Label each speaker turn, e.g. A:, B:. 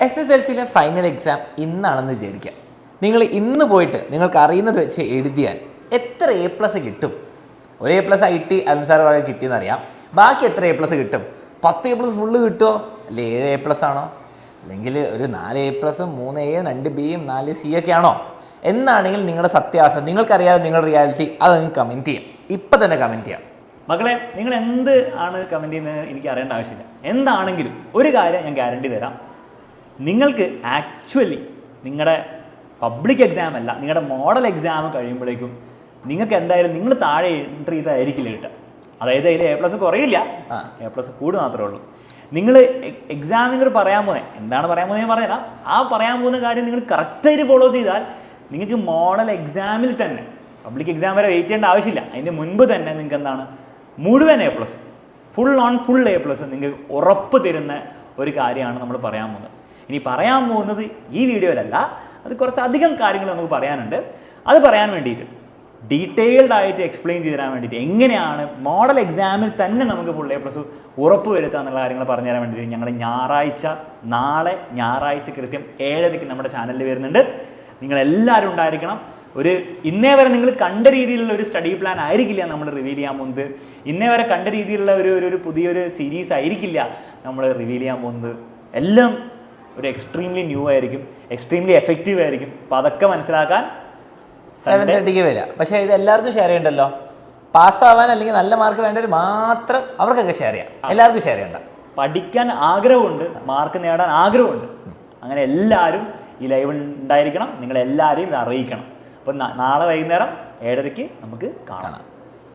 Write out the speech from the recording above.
A: SSLCയിലെ final exam ഇന്നാണെന്ന് വിചാരിക്കാം. നിങ്ങൾ ഇന്ന് പോയിട്ട് നിങ്ങൾക്ക് അറിയുന്നത് വെച്ച് എഴുതിയാൽ എത്ര A+ കിട്ടും? ഒരു A+ IT അൻസാർ വക കിട്ടിയെന്നറിയാം. ബാക്കി എത്ര A+ കിട്ടും? 10 A+ ഫുള്ള് കിട്ടുമോ? അല്ലെ 7 A ആണോ? അല്ലെങ്കിൽ ഒരു 4 A+, 3 A, 2 B, 4 C ഒക്കെ ആണോ? എന്നാണെങ്കിൽ നിങ്ങളുടെ സത്യാവസ്ഥ നിങ്ങൾക്കറിയാതെ നിങ്ങളുടെ റിയാലിറ്റി അത് നിങ്ങൾക്ക് കമൻറ്റ് ചെയ്യാം. ഇപ്പം തന്നെ കമൻറ്റ് ചെയ്യാം.
B: മക്കളെ, നിങ്ങൾ എന്ത് ആണ് കമൻറ്റ് ചെയ്യുന്നത് എനിക്ക് അറിയേണ്ട ആവശ്യമില്ല. എന്താണെങ്കിലും ഒരു കാര്യം ഞാൻ ഗ്യാരണ്ടി തരാം. നിങ്ങൾക്ക് ആക്ച്വലി നിങ്ങളുടെ പബ്ലിക് എക്സാം അല്ല, നിങ്ങളുടെ മോഡൽ എക്സാം കഴിയുമ്പോഴേക്കും നിങ്ങൾക്ക് എന്തായാലും നിങ്ങൾ താഴെ എൻട്രി ചെയ്തായിരിക്കില്ല കിട്ടുക. അതായത് അതിൽ A+ കുറയില്ല, A+ കൂടുക മാത്രമേ ഉള്ളൂ. നിങ്ങൾ എക്സാമിനർ പറയാൻ പോകുന്നത് എന്താണ് പറയാൻ പോകുന്നത് ഞാൻ പറഞ്ഞുതരാം. ആ പറയാൻ പോകുന്ന കാര്യം നിങ്ങൾ കറക്റ്റായിട്ട് ഫോളോ ചെയ്താൽ നിങ്ങൾക്ക് മോഡൽ എക്സാമിൽ തന്നെ, പബ്ലിക് എക്സാം വരെ വെയിറ്റ് ചെയ്യേണ്ട ആവശ്യമില്ല, അതിൻ്റെ മുൻപ് തന്നെ നിങ്ങൾക്ക് എന്താണ് മുഴുവൻ A+, ഫുൾ A+ നിങ്ങൾക്ക് ഉറപ്പ് തരുന്ന ഒരു കാര്യമാണ് നമ്മൾ പറയാൻ പോകുന്നത്. ഇനി പറയാൻ പോകുന്നത് ഈ വീഡിയോയിലല്ല, അത് കുറച്ചധികം കാര്യങ്ങൾ നമുക്ക് പറയാനുണ്ട്. അത് പറയാൻ വേണ്ടിയിട്ട് ഡീറ്റെയിൽഡ് ആയിട്ട് എക്സ്പ്ലെയിൻ ചെയ്ത് തരാൻ വേണ്ടിയിട്ട് എങ്ങനെയാണ് മോഡൽ എക്സാമിൽ തന്നെ നമുക്ക് ഫുൾ A+ ഉറപ്പ് വരുത്തുക എന്നുള്ള കാര്യങ്ങൾ പറഞ്ഞു തരാൻ വേണ്ടിയിട്ട് ഞങ്ങൾ നാളെ ഞായറാഴ്ച കൃത്യം 7:30 നമ്മുടെ ചാനലിൽ വരുന്നുണ്ട്. നിങ്ങളെല്ലാവരും ഉണ്ടായിരിക്കണം. ഇന്നേ വരെ നിങ്ങൾ കണ്ട രീതിയിലുള്ള ഒരു സ്റ്റഡി പ്ലാൻ ആയിരിക്കില്ല നമ്മൾ റിവീൽ ചെയ്യാൻ പോകുന്നത്. ഇന്നേ വരെ കണ്ട രീതിയിലുള്ള ഒരു പുതിയൊരു സീരീസ് ആയിരിക്കില്ല നമ്മൾ റിവീൽ ചെയ്യാൻ പോകുന്നത്. എല്ലാം ഒരു എക്സ്ട്രീംലി ന്യൂ ആയിരിക്കും, എക്സ്ട്രീംലി എഫക്റ്റീവ് ആയിരിക്കും. അപ്പം അതൊക്കെ മനസ്സിലാക്കാൻ
A: 7:30 വരിക. പക്ഷേ ഇത് എല്ലാവർക്കും ഷെയർ ചെയ്യണ്ടല്ലോ. പാസ്സാവാൻ അല്ലെങ്കിൽ നല്ല മാർക്ക് വേണ്ടവർ മാത്രം അവർക്കൊക്കെ ഷെയർ ചെയ്യാം, എല്ലാവർക്കും ഷെയർ ചെയ്യണ്ട.
B: പഠിക്കാൻ ആഗ്രഹമുണ്ട്, മാർക്ക് നേടാൻ ആഗ്രഹമുണ്ട്, അങ്ങനെ എല്ലാവരും ഈ ലൈവ് ഉണ്ടായിരിക്കണം. നിങ്ങളെല്ലാവരെയും ഇത് അറിയിക്കണം. അപ്പം നാളെ വൈകുന്നേരം 7:30 നമുക്ക് കാണാം.